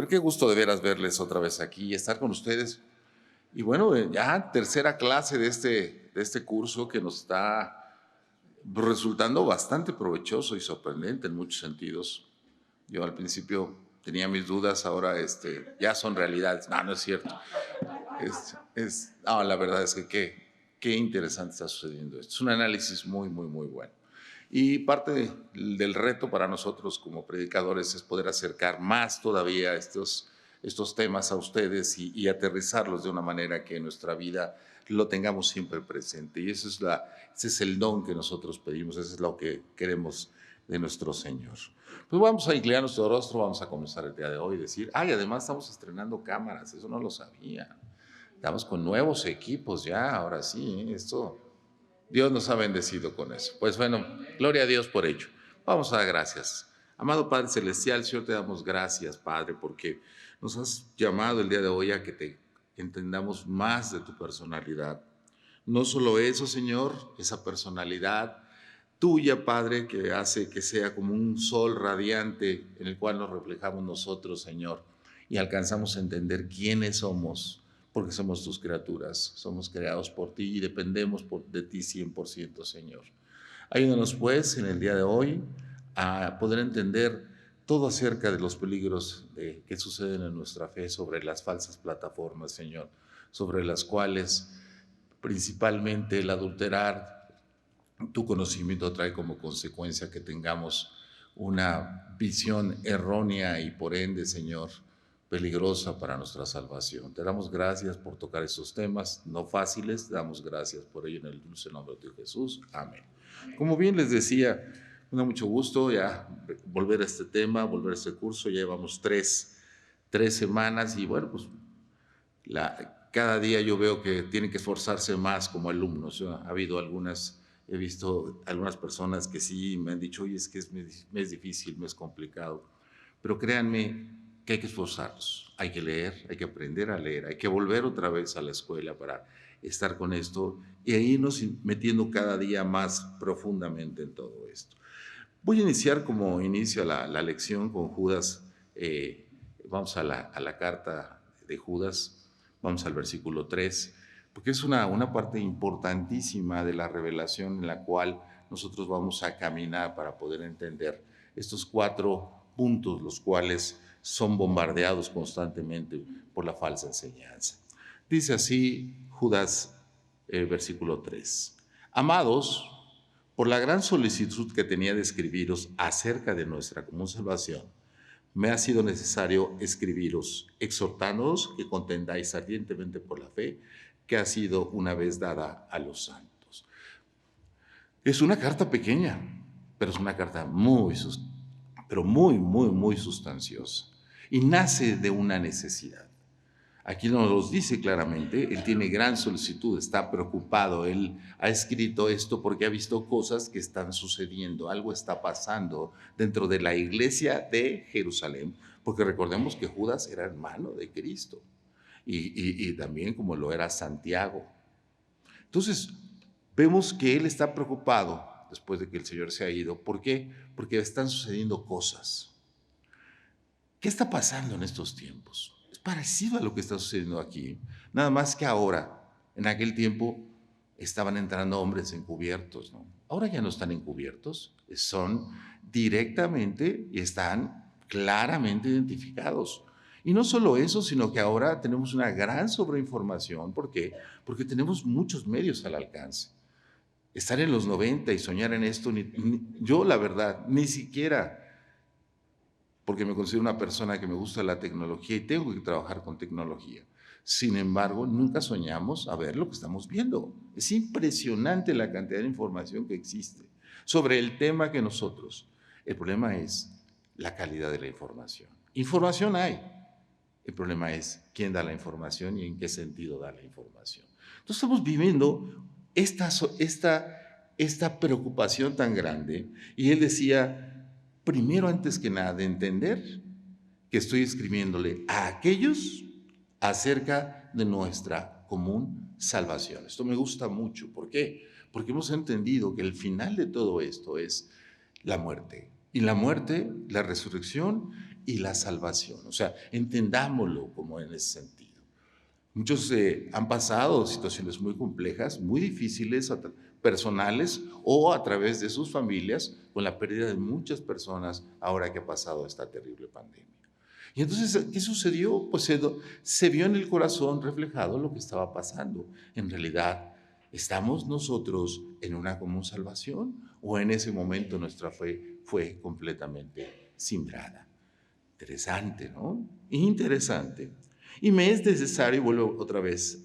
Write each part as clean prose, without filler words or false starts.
Pero qué gusto de veras verles otra vez aquí y estar con ustedes. Y bueno, ya tercera clase de este curso que nos está resultando bastante provechoso y sorprendente en muchos sentidos. Yo al principio tenía mis dudas, ahora ya son realidades. No, no es cierto. No, la verdad es que qué interesante está sucediendo esto. Es un análisis muy, muy, muy bueno. Y parte del reto para nosotros como predicadores es poder acercar más todavía estos temas a ustedes y aterrizarlos de una manera que en nuestra vida lo tengamos siempre presente. Y ese es el don que nosotros pedimos, eso es lo que queremos de nuestro Señor. Pues vamos a inclinar nuestro rostro, vamos a comenzar el día de hoy y decir, además estamos estrenando cámaras, eso no lo sabía. Estamos con nuevos equipos ya, ahora sí, Dios nos ha bendecido con eso. Pues bueno, gloria a Dios por ello. Vamos a dar gracias. Amado Padre Celestial, Señor, te damos gracias, Padre, porque nos has llamado el día de hoy a que te entendamos más de tu personalidad. No solo eso, Señor, esa personalidad tuya, Padre, que hace que sea como un sol radiante en el cual nos reflejamos nosotros, Señor, y alcanzamos a entender quiénes somos, porque somos tus criaturas, somos creados por ti y dependemos de ti 100%, Señor. Ayúdanos, pues, en el día de hoy a poder entender todo acerca de los peligros que suceden en nuestra fe sobre las falsas plataformas, Señor, sobre las cuales principalmente el adulterar tu conocimiento trae como consecuencia que tengamos una visión errónea y por ende, Señor, peligrosa para nuestra salvación. Te damos gracias por tocar estos temas no fáciles, te damos gracias por ello en el dulce nombre de Jesús. Amén. Como bien les decía, me da mucho gusto ya volver a este tema, volver a este curso. Ya llevamos tres semanas y bueno, pues cada día yo veo que tienen que esforzarse más como alumnos. He visto algunas personas que sí me han dicho, oye, es que me es difícil, me es complicado. Pero créanme que hay que esforzarnos, hay que leer, hay que aprender a leer, hay que volver otra vez a la escuela para estar con esto y irnos metiendo cada día más profundamente en todo esto. Voy a iniciar como inicio la lección con Judas. Vamos a la carta de Judas, vamos al versículo 3, porque es una parte importantísima de la revelación en la cual nosotros vamos a caminar para poder entender estos 4 puntos, los cuales son bombardeados constantemente por la falsa enseñanza. Dice así Judas, versículo 3. Amados, por la gran solicitud que tenía de escribiros acerca de nuestra común salvación, me ha sido necesario escribiros, exhortándoos que contendáis ardientemente por la fe que ha sido una vez dada a los santos. Es una carta pequeña, pero es una carta muy sustanciosa y nace de una necesidad. Aquí nos lo dice claramente, él tiene gran solicitud, está preocupado, él ha escrito esto porque ha visto cosas que están sucediendo, algo está pasando dentro de la iglesia de Jerusalén, porque recordemos que Judas era hermano de Cristo y también como lo era Santiago. Entonces, vemos que él está preocupado después de que el Señor se ha ido. ¿Por qué? Porque están sucediendo cosas. ¿Qué está pasando en estos tiempos? Es parecido a lo que está sucediendo aquí, nada más que ahora, en aquel tiempo, estaban entrando hombres encubiertos, ¿no? Ahora ya no están encubiertos, son directamente y están claramente identificados. Y no solo eso, sino que ahora tenemos una gran sobreinformación. ¿Por qué? Porque tenemos muchos medios al alcance. Estar en los 90 y soñar en esto, yo la verdad, ni siquiera, porque me considero una persona que me gusta la tecnología y tengo que trabajar con tecnología. Sin embargo, nunca soñamos a ver lo que estamos viendo. Es impresionante la cantidad de información que existe sobre el tema que nosotros. El problema es la calidad de la información. Información hay. El problema es quién da la información y en qué sentido da la información. Entonces estamos viviendo esta preocupación tan grande y él decía, primero, antes que nada, de entender que estoy escribiéndole a aquellos acerca de nuestra común salvación. Esto me gusta mucho. ¿Por qué? Porque hemos entendido que el final de todo esto es la muerte. Y la muerte, la resurrección y la salvación. O sea, entendámoslo como en ese sentido. Muchos han pasado situaciones muy complejas, muy difíciles, personales o a través de sus familias, con la pérdida de muchas personas ahora que ha pasado esta terrible pandemia. Y entonces, ¿qué sucedió? Pues se vio en el corazón reflejado lo que estaba pasando. En realidad, ¿estamos nosotros en una común salvación o en ese momento nuestra fe fue completamente simbrada? Interesante, ¿no? Interesante. Y me es necesario, vuelvo otra vez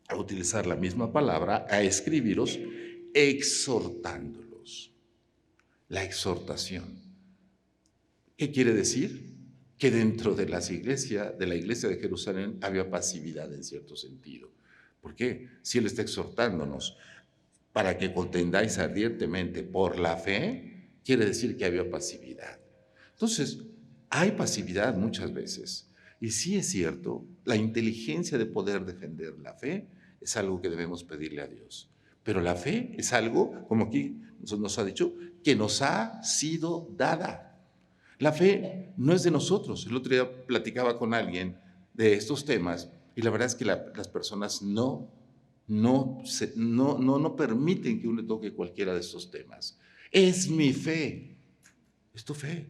a utilizar la misma palabra, a escribiros, exhortándolos. La exhortación. ¿Qué quiere decir? Que dentro de de la iglesia de Jerusalén, había pasividad en cierto sentido. ¿Por qué? Si Él está exhortándonos para que contendáis ardientemente por la fe, quiere decir que había pasividad. Entonces, hay pasividad muchas veces. Y sí es cierto, la inteligencia de poder defender la fe es algo que debemos pedirle a Dios. Pero la fe es algo, como aquí nos ha dicho, que nos ha sido dada. La fe no es de nosotros. El otro día platicaba con alguien de estos temas y la verdad es que las personas no permiten que uno toque cualquiera de estos temas. Es mi fe. Es tu fe.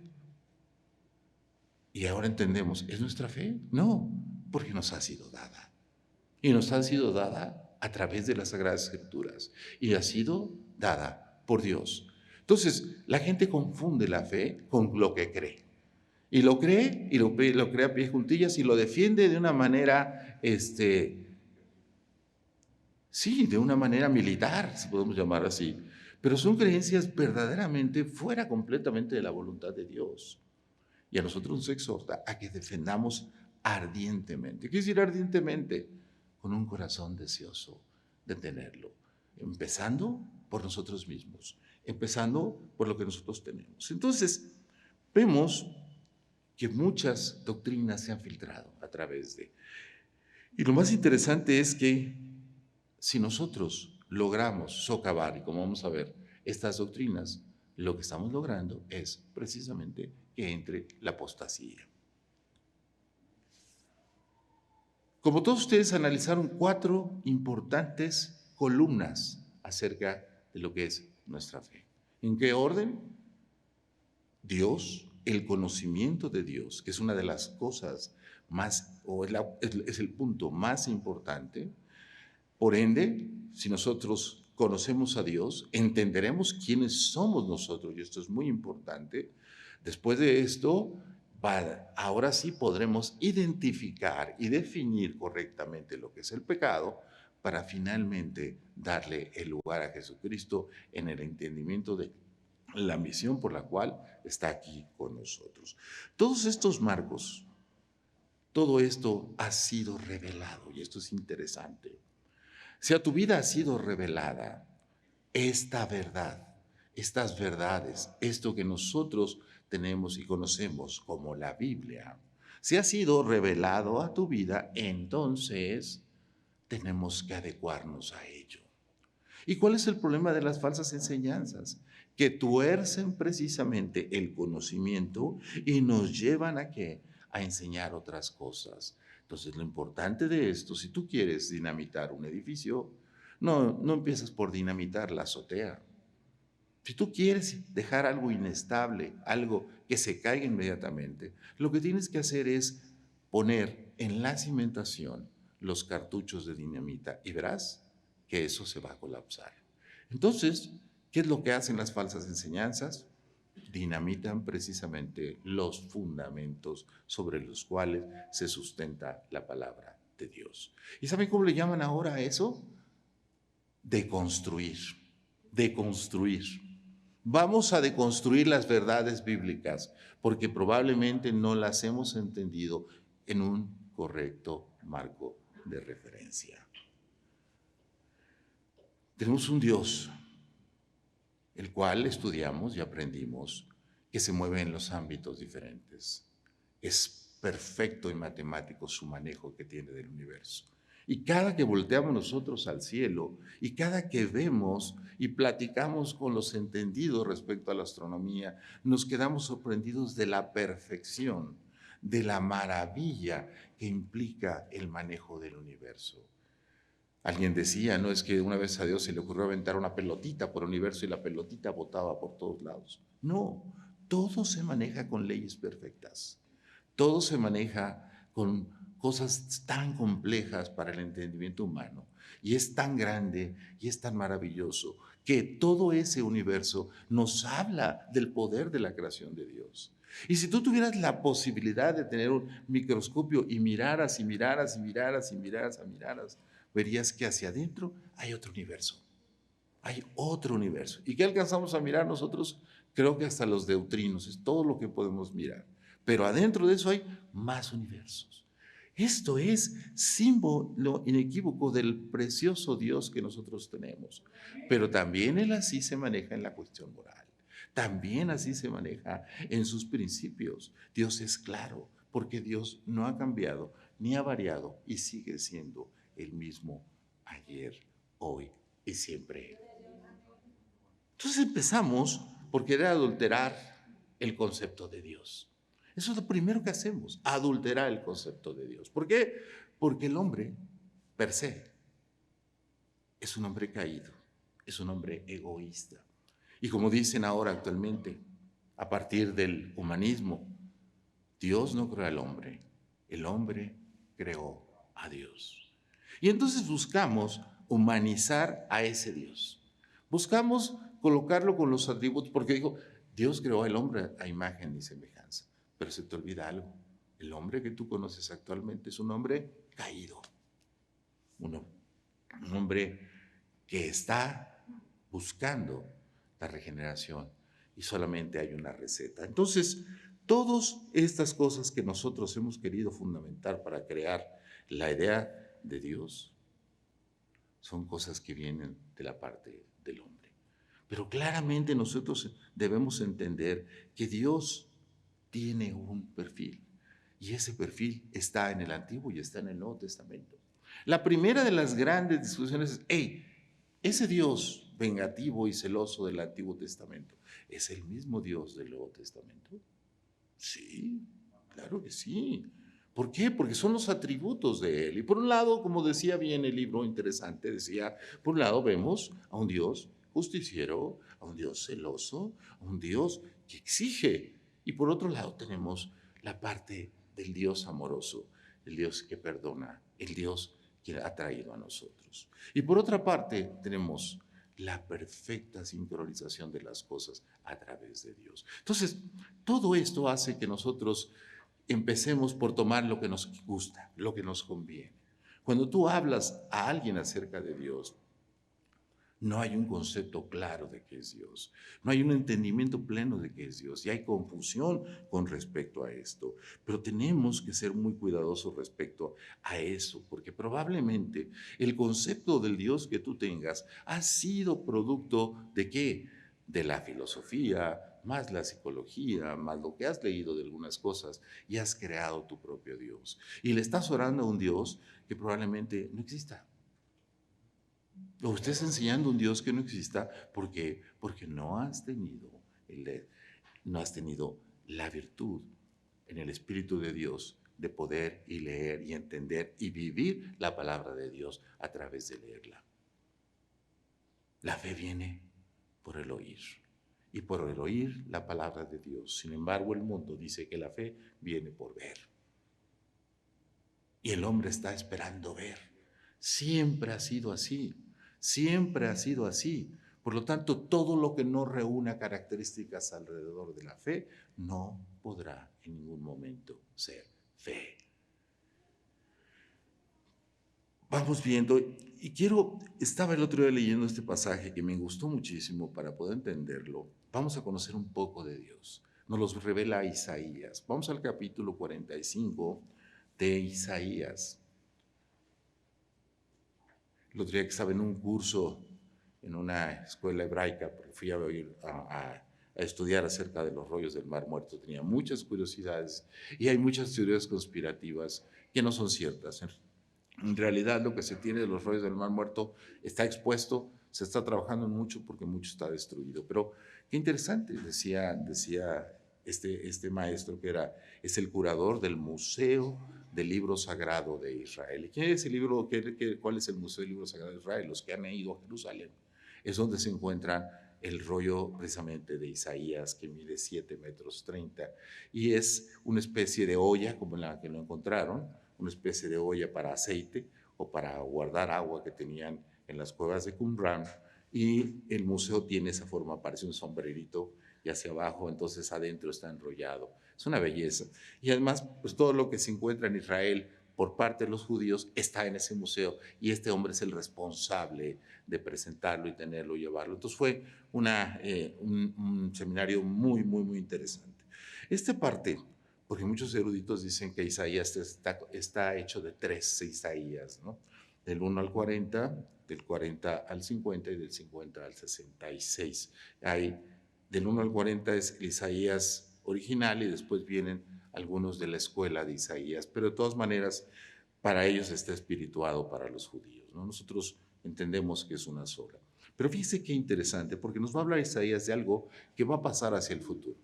Y ahora entendemos, ¿es nuestra fe? No, porque nos ha sido dada. Y nos ha sido dada a través de las Sagradas Escrituras. Y ha sido dada por Dios. Entonces, la gente confunde la fe con lo que cree. Y lo cree, y lo cree a pie juntillas y lo defiende de una manera, sí, de una manera militar, si podemos llamar así. Pero son creencias verdaderamente fuera completamente de la voluntad de Dios. Y a nosotros nos exhorta a que defendamos ardientemente. ¿Qué quiere decir ardientemente? Con un corazón deseoso de tenerlo. Empezando por nosotros mismos. Empezando por lo que nosotros tenemos. Entonces, vemos que muchas doctrinas se han filtrado a través de. Y lo más interesante es que si nosotros logramos socavar, y como vamos a ver, estas doctrinas, lo que estamos logrando es precisamente que entre la apostasía. Como todos ustedes analizaron 4 importantes columnas acerca de lo que es nuestra fe. ¿En qué orden? Dios, el conocimiento de Dios, que es una de las cosas más, o es el punto más importante. Por ende, si nosotros conocemos a Dios, entenderemos quiénes somos nosotros, y esto es muy importante. Después de esto, ahora sí podremos identificar y definir correctamente lo que es el pecado para finalmente darle el lugar a Jesucristo en el entendimiento de la misión por la cual está aquí con nosotros. Todos estos marcos, todo esto ha sido revelado, y esto es interesante. Si a tu vida ha sido revelada esta verdad, estas verdades, esto que nosotros tenemos y conocemos como la Biblia, si ha sido revelado a tu vida, entonces tenemos que adecuarnos a ello. ¿Y cuál es el problema de las falsas enseñanzas? Que tuercen precisamente el conocimiento y nos llevan ¿a qué? A enseñar otras cosas. Entonces, lo importante de esto, si tú quieres dinamitar un edificio, no empiezas por dinamitar la azotea. Si tú quieres dejar algo inestable, algo que se caiga inmediatamente, lo que tienes que hacer es poner en la cimentación los cartuchos de dinamita y verás que eso se va a colapsar. Entonces, ¿qué es lo que hacen las falsas enseñanzas? Dinamitan precisamente los fundamentos sobre los cuales se sustenta la palabra de Dios. ¿Y saben cómo le llaman ahora a eso? Deconstruir. Vamos a deconstruir las verdades bíblicas porque probablemente no las hemos entendido en un correcto marco de referencia. Tenemos un Dios, el cual estudiamos y aprendimos que se mueve en los ámbitos diferentes. Es perfecto y matemático su manejo que tiene del universo. Y cada que volteamos nosotros al cielo y cada que vemos y platicamos con los entendidos respecto a la astronomía, nos quedamos sorprendidos de la perfección, de la maravilla que implica el manejo del universo. Alguien decía, no es que una vez a Dios se le ocurrió aventar una pelotita por el universo y la pelotita botaba por todos lados. No, todo se maneja con leyes perfectas. Todo se maneja con cosas tan complejas para el entendimiento humano. Y es tan grande y es tan maravilloso que todo ese universo nos habla del poder de la creación de Dios. Y si tú tuvieras la posibilidad de tener un microscopio y miraras y miraras y miraras y miraras y miraras, verías que hacia adentro hay otro universo. Hay otro universo. ¿Y qué alcanzamos a mirar nosotros? Creo que hasta los neutrinos, es todo lo que podemos mirar. Pero adentro de eso hay más universos. Esto es símbolo inequívoco del precioso Dios que nosotros tenemos. Pero también Él así se maneja en la cuestión moral. También así se maneja en sus principios. Dios es claro, porque Dios no ha cambiado ni ha variado y sigue siendo el mismo ayer, hoy y siempre. Entonces empezamos por querer adulterar el concepto de Dios. Eso es lo primero que hacemos, adulterar el concepto de Dios. ¿Por qué? Porque el hombre, per se, es un hombre caído, es un hombre egoísta. Y como dicen ahora actualmente, a partir del humanismo, Dios no creó al hombre, el hombre creó a Dios. Y entonces buscamos humanizar a ese Dios. Buscamos colocarlo con los atributos, porque dijo, Dios creó al hombre a imagen y semejanza. Pero se te olvida algo. El hombre que tú conoces actualmente es un hombre caído. Un hombre que está buscando la regeneración y solamente hay una receta. Entonces, todas estas cosas que nosotros hemos querido fundamentar para crear la idea de Dios son cosas que vienen de la parte del hombre. Pero claramente nosotros debemos entender que Dios tiene un perfil y ese perfil está en el Antiguo y está en el Nuevo Testamento. La primera de las grandes discusiones es, hey, ese Dios vengativo y celoso del Antiguo Testamento, ¿es el mismo Dios del Nuevo Testamento? Sí, claro que sí. ¿Por qué? Porque son los atributos de Él. Y por un lado, como decía bien el libro interesante, decía, por un lado vemos a un Dios justiciero, a un Dios celoso, a un Dios que exige. Y por otro lado tenemos la parte del Dios amoroso, el Dios que perdona, el Dios que ha traído a nosotros. Y por otra parte tenemos la perfecta sincronización de las cosas a través de Dios. Entonces, todo esto hace que nosotros empecemos por tomar lo que nos gusta, lo que nos conviene. Cuando tú hablas a alguien acerca de Dios, no hay un concepto claro de qué es Dios, no hay un entendimiento pleno de qué es Dios y hay confusión con respecto a esto. Pero tenemos que ser muy cuidadosos respecto a eso, porque probablemente el concepto del Dios que tú tengas ha sido producto de ¿qué? De la filosofía, más la psicología, más lo que has leído de algunas cosas y has creado tu propio Dios. Y le estás orando a un Dios que probablemente no exista. O estés enseñando un Dios que no exista porque no has tenido la virtud en el Espíritu de Dios de poder y leer y entender y vivir la palabra de Dios a través de leerla. La fe viene por el oír y por el oír la palabra de Dios. Sin embargo, el mundo dice que la fe viene por ver. Y el hombre está esperando ver. Siempre ha sido así. Siempre ha sido así. Por lo tanto, todo lo que no reúna características alrededor de la fe no podrá en ningún momento ser fe. Vamos viendo, y estaba el otro día leyendo este pasaje que me gustó muchísimo para poder entenderlo. Vamos a conocer un poco de Dios. Nos los revela Isaías. Vamos al capítulo 45 de Isaías. El otro día que estaba en un curso en una escuela hebraica, porque fui a estudiar acerca de los rollos del Mar Muerto, tenía muchas curiosidades y hay muchas teorías conspirativas que no son ciertas. En realidad lo que se tiene de los rollos del Mar Muerto está expuesto, se está trabajando en mucho porque mucho está destruido. Pero qué interesante, decía este maestro es el curador del Museo del Libro Sagrado de Israel. ¿Y quién es el libro, cuál es el Museo del Libro Sagrado de Israel? Los que han ido a Jerusalén. Es donde se encuentran el rollo precisamente de Isaías, que mide 7 metros 30, y es una especie de olla, como la que lo encontraron, una especie de olla para aceite o para guardar agua que tenían en las cuevas de Qumran, y el museo tiene esa forma, parece un sombrerito, y hacia abajo, entonces adentro está enrollado. Es una belleza. Y además, pues todo lo que se encuentra en Israel por parte de los judíos está en ese museo, y este hombre es el responsable de presentarlo y tenerlo y llevarlo. Entonces fue un seminario muy, muy, muy interesante. Esta parte, porque muchos eruditos dicen que Isaías está hecho de 3 Isaías, ¿no? Del 1 al 40, del 40 al 50 y del 50 al 66. Del 1 al 40 es el Isaías original y después vienen algunos de la escuela de Isaías, pero de todas maneras para ellos está espirituado para los judíos, ¿no? Nosotros entendemos que es una sola. Pero fíjese qué interesante, porque nos va a hablar Isaías de algo que va a pasar hacia el futuro,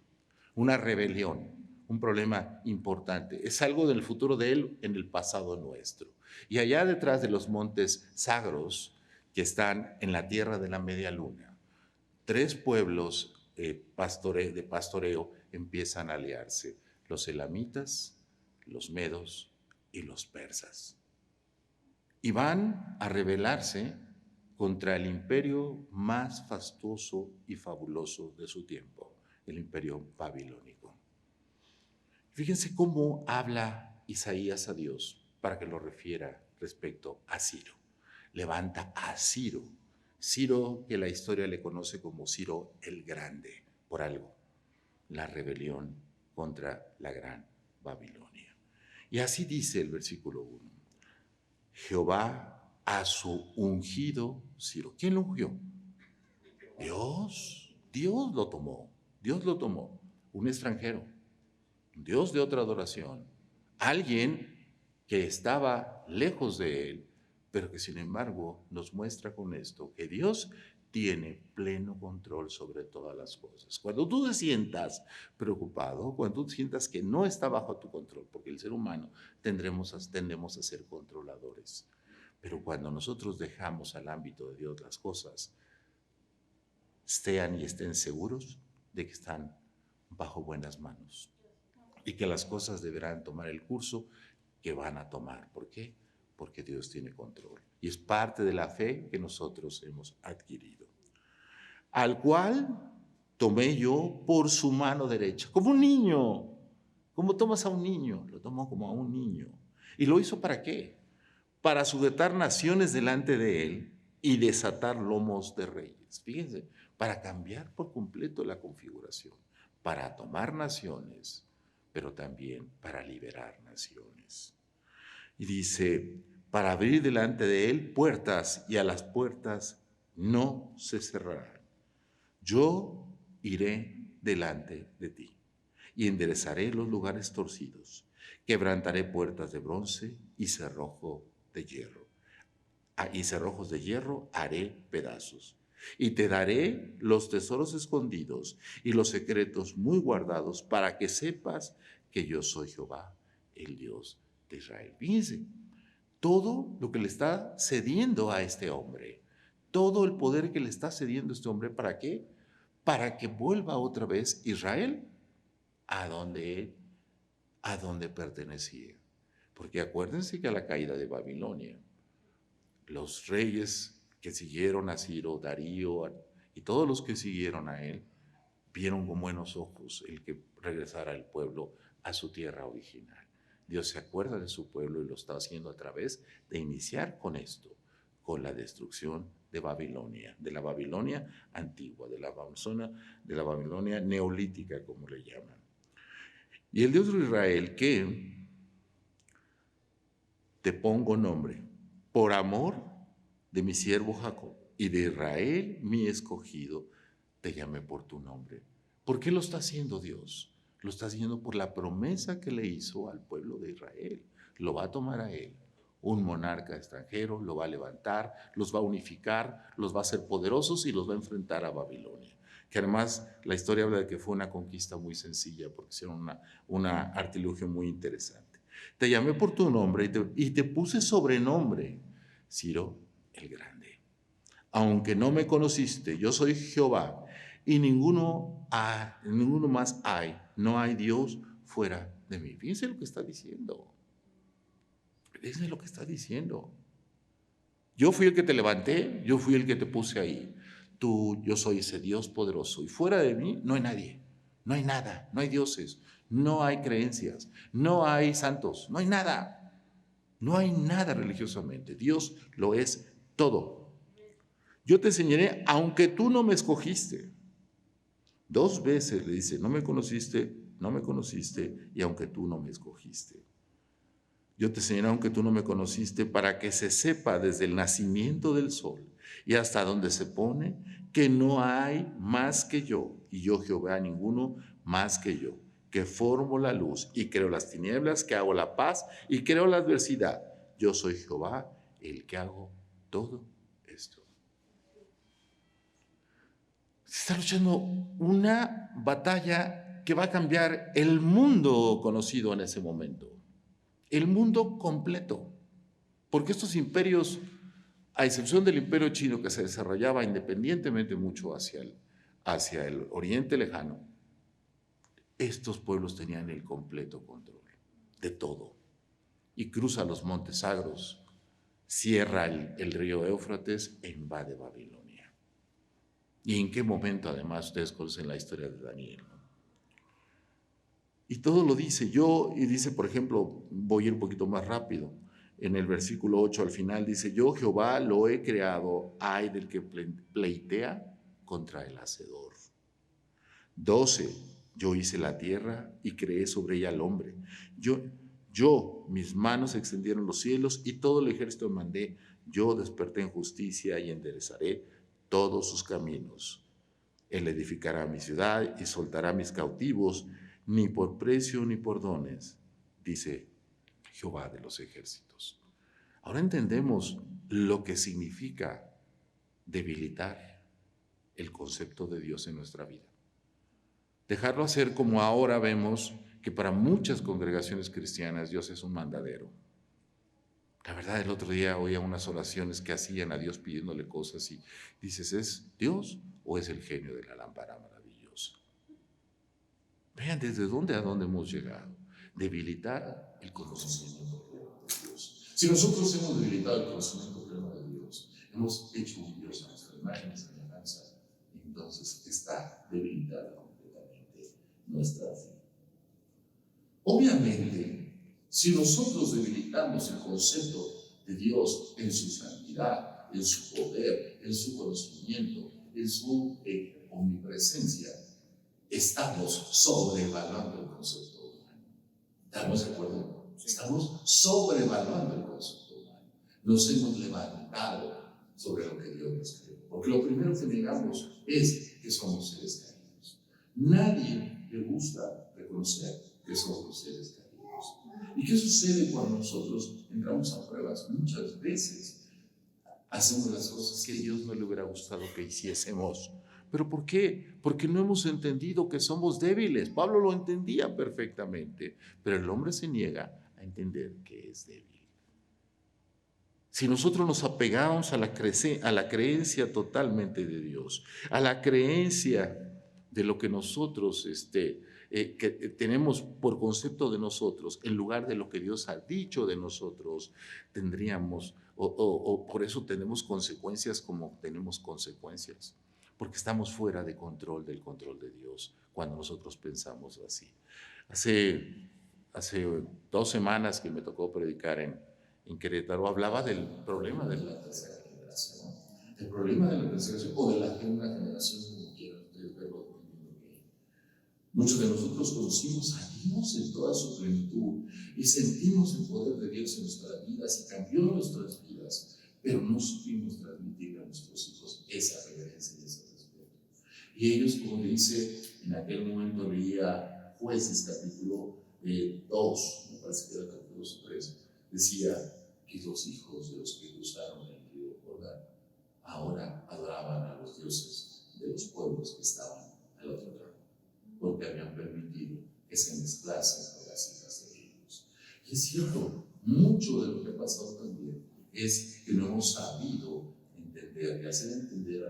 una rebelión, un problema importante. Es algo del futuro de él en el pasado nuestro. Y allá detrás de los montes sagros que están en la tierra de la media luna, 3 pueblos de pastoreo empiezan a aliarse: los elamitas, los medos y los persas. Y van a rebelarse contra el imperio más fastuoso y fabuloso de su tiempo, el imperio babilónico. Fíjense cómo habla Isaías a Dios para que lo refiera respecto a Ciro. Levanta a Ciro. Ciro, que la historia le conoce como Ciro el Grande, por algo, la rebelión contra la gran Babilonia. Y así dice el versículo 1. Jehová a su ungido Ciro. ¿Quién lo ungió? Dios. Dios lo tomó. Dios lo tomó. Un extranjero. Dios de otra adoración. Alguien que estaba lejos de él, pero que sin embargo nos muestra con esto que Dios tiene pleno control sobre todas las cosas. Cuando tú te sientas preocupado, cuando tú sientas que no está bajo tu control, porque el ser humano tendemos a ser controladores, pero cuando nosotros dejamos al ámbito de Dios las cosas, estén seguros de que están bajo buenas manos y que las cosas deberán tomar el curso que van a tomar. ¿Por qué? Porque Dios tiene control. Y es parte de la fe que nosotros hemos adquirido. Al cual tomé yo por su mano derecha, como un niño. ¿Cómo tomas a un niño? Lo tomó como a un niño. ¿Y lo hizo para qué? Para sujetar naciones delante de él y desatar lomos de reyes. Fíjense, para cambiar por completo la configuración, para tomar naciones, pero también para liberar naciones. Y dice, para abrir delante de él puertas, y a las puertas no se cerrarán. Yo iré delante de ti y enderezaré los lugares torcidos, quebrantaré puertas de bronce y cerrojo de hierro. Y cerrojos de hierro haré pedazos. Y te daré los tesoros escondidos y los secretos muy guardados para que sepas que yo soy Jehová, el Dios de Israel. Fíjense, todo lo que le está cediendo a este hombre, todo el poder que le está cediendo a este hombre, ¿para qué? Para que vuelva otra vez Israel a donde pertenecía. Porque acuérdense que a la caída de Babilonia, los reyes que siguieron a Ciro, Darío y todos los que siguieron a él, vieron con buenos ojos el que regresara el pueblo a su tierra original. Dios se acuerda de su pueblo y lo está haciendo a través de iniciar con esto, con la destrucción de Babilonia, de la Babilonia antigua, de la Babilonia neolítica, como le llaman. Y el Dios de Israel, que te pongo nombre, por amor de mi siervo Jacob y de Israel, mi escogido, te llamé por tu nombre. ¿Por qué lo está haciendo Dios? Lo está haciendo por la promesa que le hizo al pueblo de Israel. Lo va a tomar a él, un monarca extranjero, lo va a levantar, los va a unificar, los va a hacer poderosos y los va a enfrentar a Babilonia. Que además la historia habla de que fue una conquista muy sencilla porque hicieron una artilugio muy interesante. Te llamé por tu nombre y te puse sobrenombre, Ciro el Grande. Aunque no me conociste, yo soy Jehová y ninguno más hay, no hay Dios fuera de mí. Fíjense lo que está diciendo. Fíjense lo que está diciendo. Yo fui el que te levanté, yo fui el que te puse ahí. Yo soy ese Dios poderoso y fuera de mí no hay nadie, no hay nada, no hay dioses, no hay creencias, no hay santos, no hay nada, no hay nada religiosamente. Dios lo es todo. Yo te enseñaré aunque tú no me escogiste. 2 veces le dice, no me conociste y aunque tú no me escogiste. Yo te enseñaré aunque tú no me conociste para que se sepa desde el nacimiento del sol y hasta donde se pone que no hay más que yo y yo Jehová ninguno más que yo, que formo la luz y creo las tinieblas, que hago la paz y creo la adversidad. Yo soy Jehová el que hago todo esto. Se está luchando una batalla que va a cambiar el mundo conocido en ese momento. El mundo completo. Porque estos imperios, a excepción del imperio chino que se desarrollaba independientemente mucho hacia el oriente lejano, estos pueblos tenían el completo control de todo. Y cruza los montes sagros, cierra el río Éufrates e invade Babilonia. ¿Y en qué momento, además, ustedes conocen la historia de Daniel, ¿no? Y todo lo dice y dice, por ejemplo, voy a ir un poquito más rápido. En el versículo 8 al final dice, yo Jehová lo he creado, ay del que pleitea contra el hacedor. 12, yo hice la tierra y creé sobre ella al hombre. Mis manos extendieron los cielos y todo el ejército mandé. Yo desperté en justicia y enderezaré todos sus caminos. Él edificará mi ciudad y soltará mis cautivos, ni por precio ni por dones, dice Jehová de los ejércitos. Ahora entendemos lo que significa debilitar el concepto de Dios en nuestra vida. Dejarlo hacer como ahora vemos que para muchas congregaciones cristianas Dios es un mandadero. La verdad, el otro día oía unas oraciones que hacían a Dios pidiéndole cosas y dices, ¿es Dios o es el genio de la lámpara maravillosa? Vean desde dónde a dónde hemos llegado. Debilitar el conocimiento pleno de Dios. Si nosotros hemos debilitado el conocimiento pleno de Dios, hemos hecho un Dios a nuestra imagen y semejanza, entonces está debilitada completamente nuestra fe. Obviamente, si nosotros debilitamos el concepto de Dios en su santidad, en su poder, en su conocimiento, en su omnipresencia, estamos sobrevaluando el concepto humano. ¿Estamos de acuerdo? Estamos sobrevaluando el concepto humano. Nos hemos levantado sobre lo que Dios nos creó. Porque lo primero que negamos es que somos seres caídos. Nadie le gusta reconocer que somos seres caídos. ¿Y qué sucede cuando nosotros entramos a pruebas? Muchas veces hacemos las cosas que a Dios no le hubiera gustado que hiciésemos. ¿Pero por qué? Porque no hemos entendido que somos débiles. Pablo lo entendía perfectamente, pero el hombre se niega a entender que es débil. Si nosotros nos apegamos a la creencia totalmente de Dios, a la creencia de lo que nosotros que tenemos por concepto de nosotros, en lugar de lo que Dios ha dicho de nosotros, tendríamos, o por eso tenemos consecuencias como tenemos consecuencias, porque estamos fuera de control del control de Dios cuando nosotros pensamos así. Hace 2 semanas que me tocó predicar en Querétaro, hablaba del problema de la tercera generación, el problema de la tercera generación, o de la segunda generación, como quieran ustedes verlo. Muchos de nosotros conocimos a Dios en toda su plenitud y sentimos el poder de Dios en nuestras vidas y cambió nuestras vidas, pero no supimos transmitir a nuestros hijos esa reverencia y ese respeto. Y ellos, como dice, en aquel momento leía Jueces capítulo 2, me parece que era capítulo 3, decía, que los hijos de los que cruzaron el río Jordán ahora adoraban a los dioses de los pueblos que estaban al otro lado, porque habían permitido que se mezclasen con las hijas de ellos. Y es cierto, mucho de lo que ha pasado también es que no hemos sabido entender y hacer entender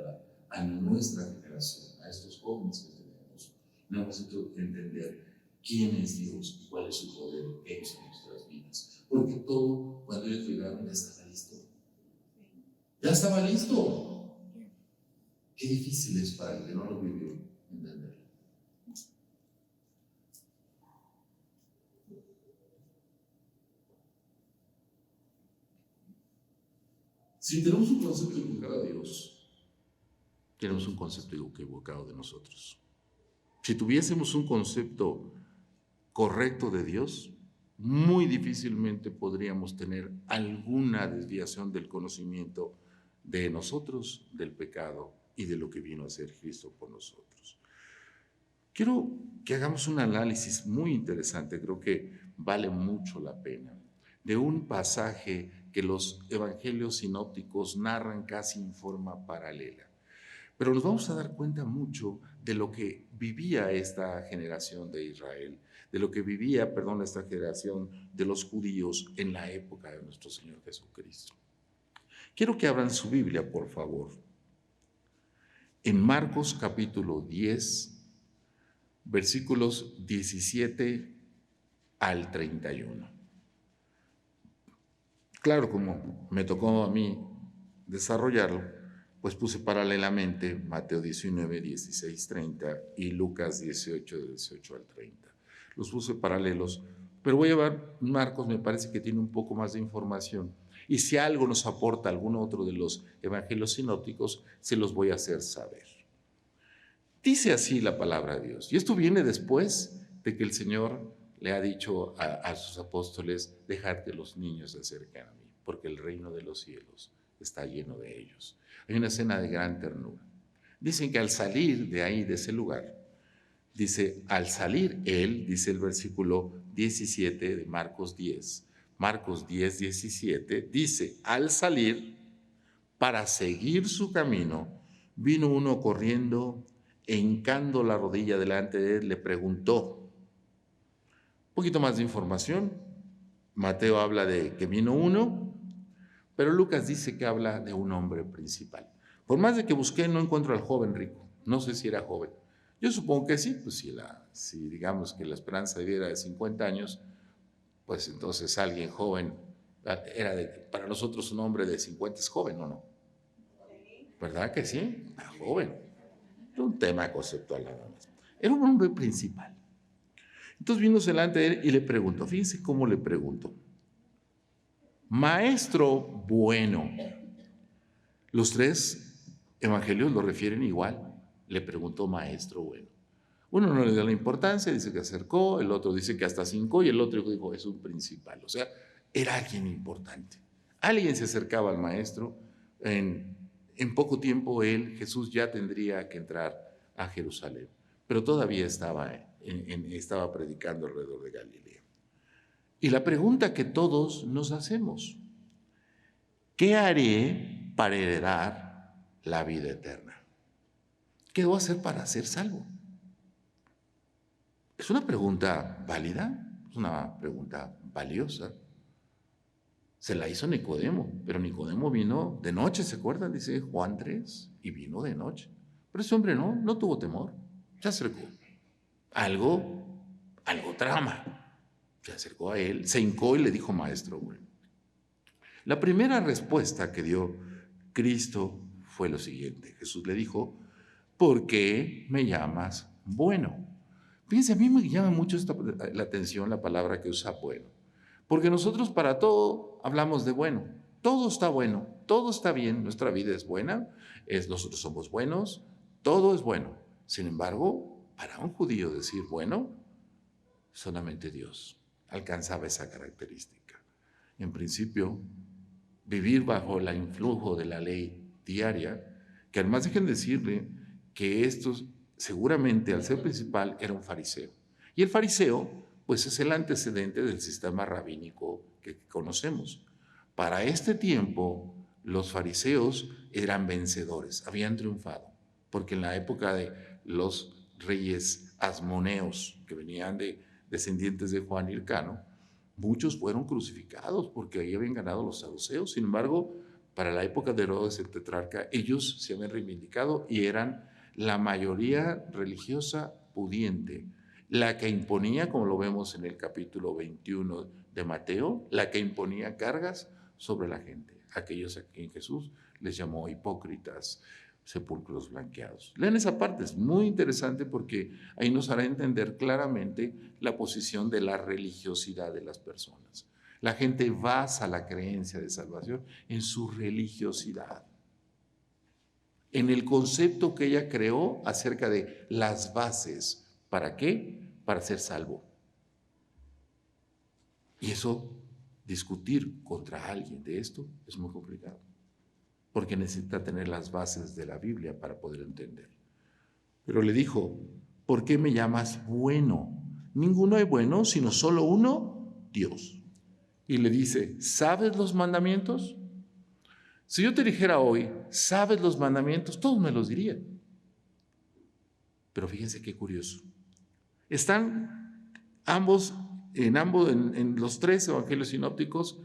a nuestra generación, a estos jóvenes que tenemos, no hemos hecho entender quién es Dios y cuál es su poder en nuestras vidas. Porque todo, cuando ellos llegaron, ya estaba listo. Ya estaba listo. Qué difícil es para el que no lo vivió entenderlo. Si tenemos un concepto equivocado de Dios, tenemos un concepto equivocado de nosotros. Si tuviésemos un concepto correcto de Dios, muy difícilmente podríamos tener alguna desviación del conocimiento de nosotros, del pecado y de lo que vino a ser Cristo por nosotros. Quiero que hagamos un análisis muy interesante, creo que vale mucho la pena, de un pasaje que los evangelios sinópticos narran casi en forma paralela. Pero nos vamos a dar cuenta mucho de lo que vivía esta generación de Israel, de lo que vivía, esta generación de los judíos en la época de nuestro Señor Jesucristo. Quiero que abran su Biblia, por favor. En Marcos capítulo 10, versículos 17 al 31. Claro, como me tocó a mí desarrollarlo, pues puse paralelamente Mateo 19, 16, 30 y Lucas 18, del 18 al 30. Los puse paralelos, pero voy a llevar Marcos, me parece que tiene un poco más de información. Y si algo nos aporta algún otro de los evangelios sinópticos, se los voy a hacer saber. Dice así la palabra de Dios. Y esto viene después de que el Señor le ha dicho a sus apóstoles, dejad que los niños se acerquen a mí, porque el reino de los cielos está lleno de ellos. Hay una escena de gran ternura. Dicen que al salir de ahí, de ese lugar, dice, al salir él, dice el versículo 17 de Marcos 10, Marcos 10, 17, dice, al salir, para seguir su camino, vino uno corriendo, e hincando la rodilla delante de él, le preguntó. Un poquito más de información. Mateo habla de que vino uno, pero Lucas dice que habla de un hombre principal. Por más de que busqué, no encuentro al joven rico. No sé si era joven. Yo supongo que sí, pues si digamos que la esperanza de vida era de 50 años, pues entonces alguien joven, para nosotros un hombre de 50 es joven, ¿o no? ¿Verdad que sí? Joven. Era un tema conceptual nada más. Era un hombre principal. Entonces vino delante de él y le preguntó, fíjense cómo le preguntó. Maestro bueno. Los tres evangelios lo refieren igual. Le preguntó maestro bueno. Uno no le dio la importancia, dice que acercó, el otro dice que hasta 5 y el otro dijo es un principal. O sea, era alguien importante. Alguien se acercaba al maestro. En poco tiempo Jesús ya tendría que entrar a Jerusalén, pero todavía estaba predicando alrededor de Galilea. Y la pregunta que todos nos hacemos, ¿qué haré para heredar la vida eterna? ¿Qué debo hacer para ser salvo? Es una pregunta válida, es una pregunta valiosa. Se la hizo Nicodemo, pero Nicodemo vino de noche, ¿se acuerdan? Dice Juan 3, y vino de noche. Pero ese hombre no tuvo temor, se acercó. Algo trama. Se acercó a él, se hincó y le dijo, maestro bueno. La primera respuesta que dio Cristo fue lo siguiente. Jesús le dijo, ¿por qué me llamas bueno? Fíjense, a mí me llama mucho la atención la palabra que usa bueno. Porque nosotros para todo hablamos de bueno. Todo está bueno, todo está bien, nuestra vida es buena, nosotros somos buenos, todo es bueno. Sin embargo, para un judío decir bueno, solamente Dios alcanzaba esa característica. En principio, vivir bajo el influjo de la ley diaria, que además dejen decirle que esto seguramente al ser principal era un fariseo. Y el fariseo pues es el antecedente del sistema rabínico que conocemos. Para este tiempo, los fariseos eran vencedores, habían triunfado, porque en la época de los reyes asmoneos, que venían de descendientes de Juan Hircano, muchos fueron crucificados porque ahí habían ganado los saduceos. Sin embargo, para la época de Herodes el tetrarca, ellos se habían reivindicado y eran la mayoría religiosa pudiente, la que imponía, como lo vemos en el capítulo 21 de Mateo, la que imponía cargas sobre la gente, aquellos a quien Jesús les llamó hipócritas, sepulcros blanqueados. Lean esa parte, es muy interesante porque ahí nos hará entender claramente la posición de la religiosidad de las personas. La gente basa la creencia de salvación en su religiosidad, en el concepto que ella creó acerca de las bases. ¿Para qué? Para ser salvo. Y eso, discutir contra alguien de esto es muy complicado, porque necesita tener las bases de la Biblia para poder entender. Pero le dijo, ¿por qué me llamas bueno? Ninguno es bueno, sino solo uno, Dios. Y le dice, ¿sabes los mandamientos? Si yo te dijera hoy, ¿sabes los mandamientos? Todos me los dirían. Pero fíjense qué curioso. Están en los 3 evangelios sinópticos,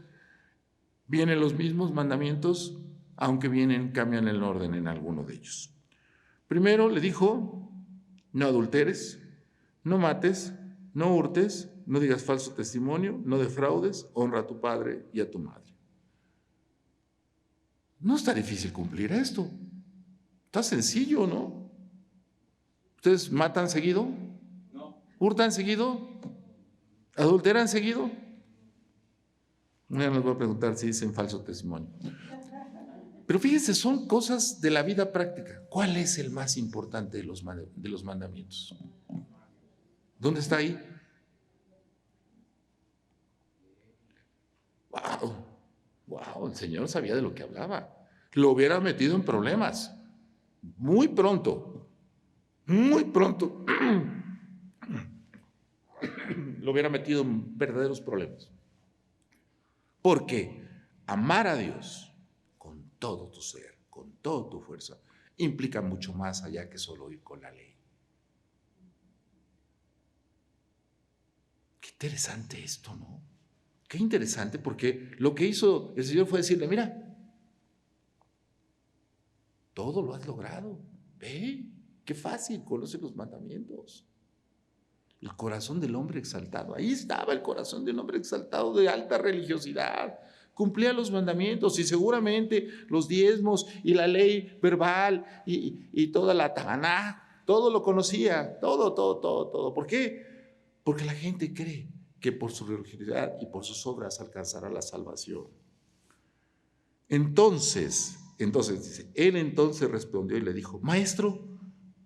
vienen los mismos mandamientos, aunque cambian el orden en alguno de ellos. Primero le dijo, no adulteres, no mates, no hurtes, no digas falso testimonio, no defraudes, honra a tu padre y a tu madre. No está difícil cumplir esto. Está sencillo, ¿no? ¿Ustedes matan seguido? No. ¿Hurtan seguido? ¿Adulteran seguido? Ya nos voy a preguntar si dicen falso testimonio. Pero fíjense, son cosas de la vida práctica. ¿Cuál es el más importante de los mandamientos? ¿Dónde está ahí? Wow, el Señor sabía de lo que hablaba. Lo hubiera metido en problemas. Muy pronto. Lo hubiera metido en verdaderos problemas. Porque amar a Dios con todo tu ser, con toda tu fuerza, implica mucho más allá que solo ir con la ley. Qué interesante esto, ¿no? Qué interesante, porque lo que hizo el Señor fue decirle, mira, todo lo has logrado, ve, qué fácil, conoce los mandamientos. El corazón del hombre exaltado, ahí estaba el corazón del hombre exaltado de alta religiosidad, cumplía los mandamientos y seguramente los diezmos y la ley verbal y toda la Taná, todo lo conocía, todo. ¿Por qué? Porque la gente cree que por su religiosidad y por sus obras alcanzará la salvación. Entonces dice, él entonces respondió y le dijo, maestro,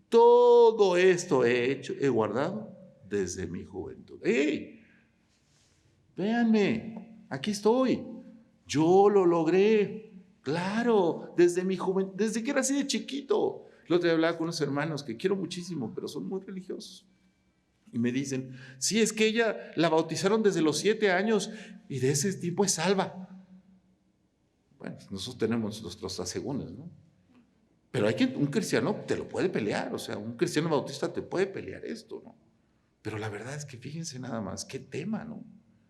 todo esto he guardado desde mi juventud. ¡Hey! Véanme, aquí estoy. Yo lo logré, claro, desde mi juventud, desde que era así de chiquito. El otro día hablaba con unos hermanos que quiero muchísimo, pero son muy religiosos. Y me dicen, sí, es que ella la bautizaron desde los 7 años y de ese tiempo es salva. Bueno, nosotros tenemos nuestros asegúnes, ¿no? Pero un cristiano te lo puede pelear, o sea, un cristiano bautista te puede pelear esto, ¿no? Pero la verdad es que fíjense nada más, qué tema, ¿no?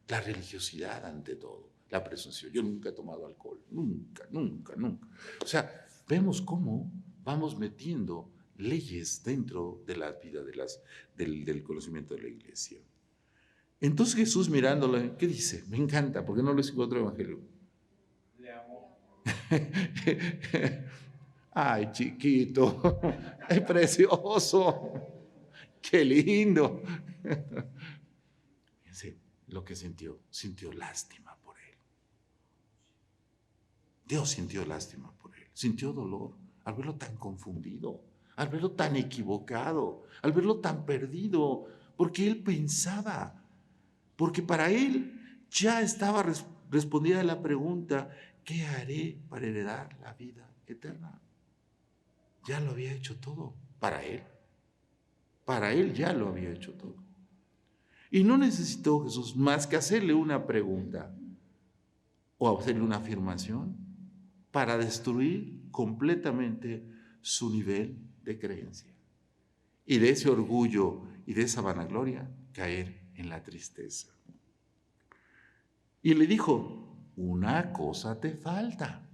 La religiosidad ante todo, la presunción. Yo nunca he tomado alcohol, nunca. O sea, vemos cómo vamos metiendo leyes dentro de la vida del conocimiento de la iglesia. Entonces Jesús mirándole, ¿qué dice? Me encanta, porque no lo escribo otro evangelio. Le amo. Ay, chiquito, es precioso, qué lindo. Fíjense lo que sintió lástima por él. Dios sintió lástima por él, sintió dolor al verlo tan confundido, al verlo tan equivocado, al verlo tan perdido, porque él pensaba, porque para él ya estaba respondida la pregunta, ¿qué haré para heredar la vida eterna? Ya lo había hecho todo para él ya lo había hecho todo. Y no necesitó Jesús más que hacerle una pregunta. o hacerle una afirmación para destruir completamente su nivel de creencia. Y de ese orgullo y de esa vanagloria caer en la tristeza. Y le dijo, una cosa te falta.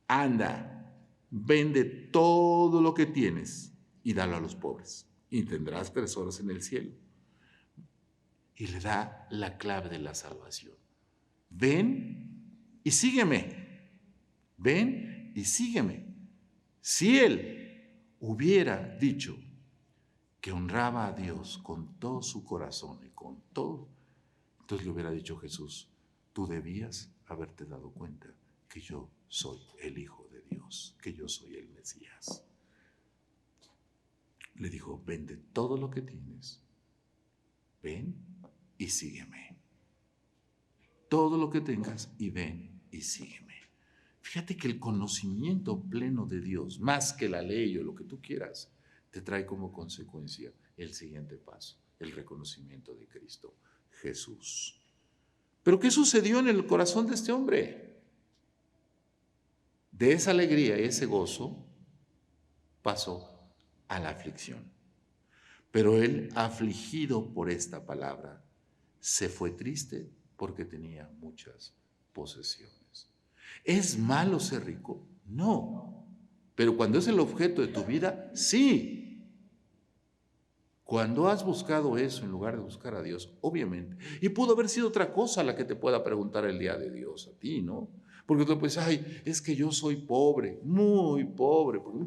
Anda, vende todo lo que tienes y dalo a los pobres, y tendrás tesoros en el cielo. Y le da la clave de la salvación. Ven y sígueme. Ven y sígueme. Si él hubiera dicho que honraba a Dios con todo su corazón y con todo, entonces le hubiera dicho Jesús, tú debías haberte dado cuenta que yo soy el Hijo de Dios, que yo soy el Mesías. Le dijo, vende todo lo que tienes, ven y sígueme. Todo lo que tengas y ven y sígueme. Fíjate que el conocimiento pleno de Dios, más que la ley o lo que tú quieras, te trae como consecuencia el siguiente paso, el reconocimiento de Cristo, Jesús. Pero ¿qué sucedió en el corazón de este hombre? De esa alegría y ese gozo pasó a la aflicción. Pero él, afligido por esta palabra, se fue triste porque tenía muchas posesiones. ¿Es malo ser rico? No. Pero cuando es el objeto de tu vida, sí. Cuando has buscado eso en lugar de buscar a Dios, obviamente. Y pudo haber sido otra cosa la que te pueda preguntar el día de Dios a ti, ¿no? Porque tú puedes, ay, es que yo soy pobre, muy pobre. Porque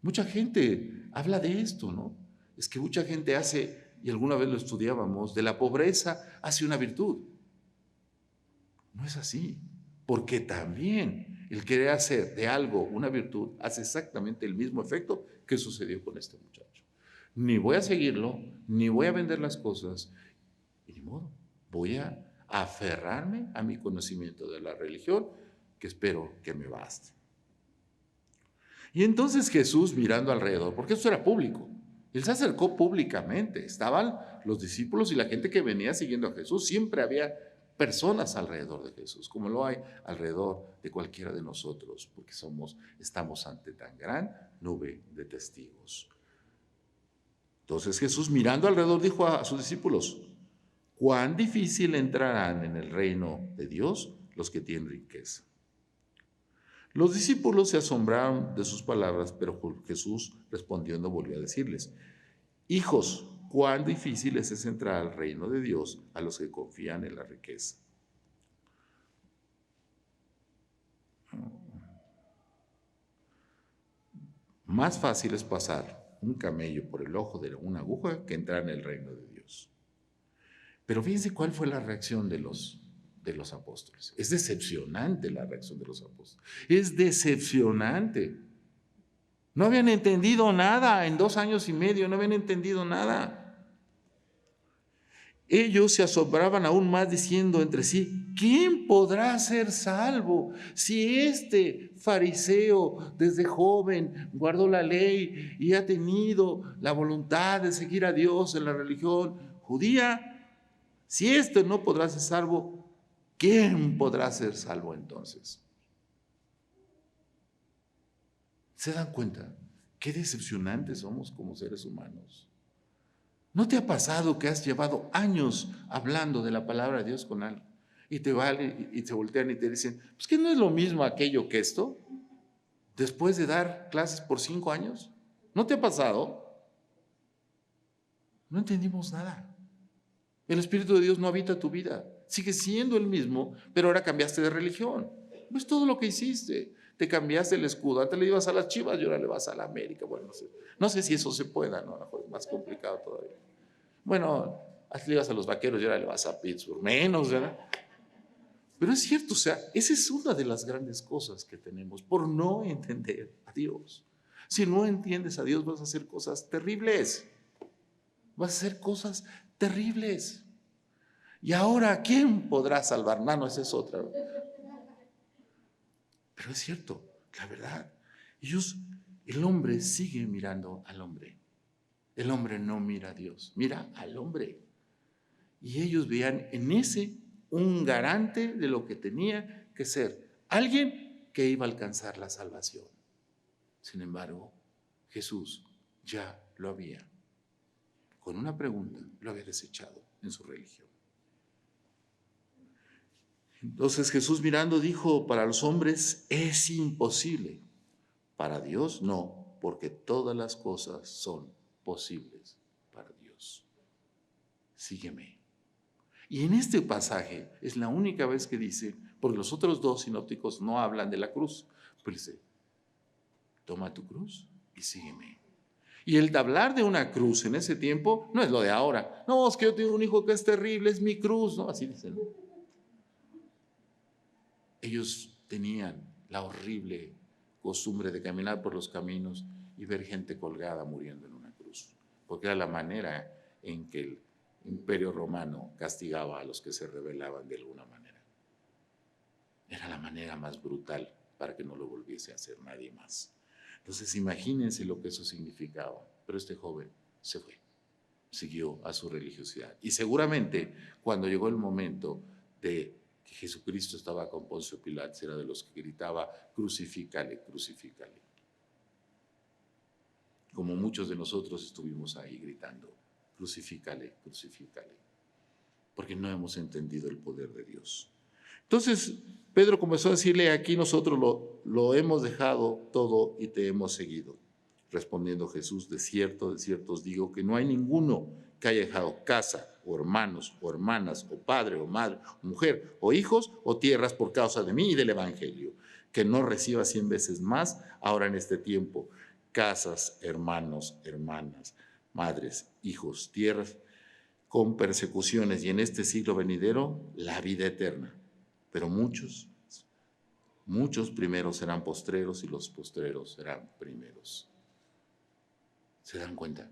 mucha gente habla de esto, ¿no? Es que mucha gente hace, y alguna vez lo estudiábamos, de la pobreza hace una virtud. No es así. Porque también el querer hacer de algo una virtud hace exactamente el mismo efecto que sucedió con este muchacho. Ni voy a seguirlo, ni voy a vender las cosas, y ni modo, voy a aferrarme a mi conocimiento de la religión, que espero que me baste. Y entonces Jesús, mirando alrededor, porque esto era público, él se acercó públicamente, estaban los discípulos y la gente que venía siguiendo a Jesús, siempre había personas alrededor de Jesús, como lo hay alrededor de cualquiera de nosotros, porque estamos ante tan gran nube de testigos. Entonces Jesús, mirando alrededor, dijo a sus discípulos, cuán difícil entrarán en el reino de Dios los que tienen riqueza. Los discípulos se asombraron de sus palabras, pero Jesús respondiendo volvió a decirles, hijos, cuán difícil es entrar al reino de Dios a los que confían en la riqueza. Más fácil es pasar un camello por el ojo de una aguja que entrar en el reino de Dios. Pero fíjense cuál fue la reacción de los apóstoles. Es decepcionante la reacción de los apóstoles. Es decepcionante. No habían entendido nada en 2 años y medio, no habían entendido nada. Ellos se asombraban aún más diciendo entre sí, ¿quién podrá ser salvo si este fariseo desde joven guardó la ley y ha tenido la voluntad de seguir a Dios en la religión judía? Si este no podrá ser salvo, ¿quién podrá ser salvo entonces? ¿Se dan cuenta qué decepcionantes somos como seres humanos? ¿No te ha pasado que has llevado años hablando de la palabra de Dios con alguien y te voltean y te dicen, pues que no es lo mismo aquello que esto, después de dar clases por 5 años? ¿No te ha pasado? No entendimos nada. El Espíritu de Dios no habita tu vida. Sigue siendo el mismo, pero ahora cambiaste de religión. No es todo lo que hiciste. Te cambiaste el escudo. Antes le ibas a las Chivas y ahora le vas a la América. Bueno, no sé si eso se pueda, ¿no? A lo mejor es más complicado todavía. Bueno, antes le ibas a los Vaqueros y ahora le vas a Pittsburgh. Menos, ¿verdad? Pero es cierto, o sea, esa es una de las grandes cosas que tenemos por no entender a Dios. Si no entiendes a Dios, vas a hacer cosas terribles. Vas a hacer cosas terribles. Y ahora, ¿quién podrá salvar? No, esa es otra. Pero es cierto, la verdad. El hombre sigue mirando al hombre. El hombre no mira a Dios, mira al hombre. Y ellos veían en ese un garante de lo que tenía que ser alguien que iba a alcanzar la salvación. Sin embargo, Jesús ya lo había, con una pregunta, lo había desechado en su religión. Entonces Jesús mirando dijo, para los hombres es imposible, para Dios no, porque todas las cosas son posibles para Dios. Sígueme. Y en este pasaje es la única vez que dice, porque los otros dos sinópticos no hablan de la cruz, pero dice, toma tu cruz y sígueme. Y el de hablar de una cruz en ese tiempo no es lo de ahora. No, es que yo tengo un hijo que es terrible, es mi cruz, ¿no? Así dicen, ¿no? Ellos tenían la horrible costumbre de caminar por los caminos y ver gente colgada muriendo en una cruz, porque era la manera en que el Imperio Romano castigaba a los que se rebelaban de alguna manera. Era la manera más brutal para que no lo volviese a hacer nadie más. Entonces imagínense lo que eso significaba. Pero este joven se fue, siguió a su religiosidad. Y seguramente cuando llegó el momento de que Jesucristo estaba con Poncio Pilatos, era de los que gritaba, crucifícale, crucifícale. Como muchos de nosotros estuvimos ahí gritando, crucifícale, crucifícale, porque no hemos entendido el poder de Dios. Entonces, Pedro comenzó a decirle, aquí nosotros lo hemos dejado todo y te hemos seguido. Respondiendo Jesús, de cierto os digo que no hay ninguno que haya dejado casa, o hermanos, o hermanas, o padre, o madre, o mujer, o hijos, o tierras por causa de mí y del Evangelio, que no reciba 100 veces más ahora en este tiempo, casas, hermanos, hermanas, madres, hijos, tierras, con persecuciones, y en este siglo venidero, la vida eterna. Pero muchos primeros serán postreros y los postreros serán primeros. ¿Se dan cuenta?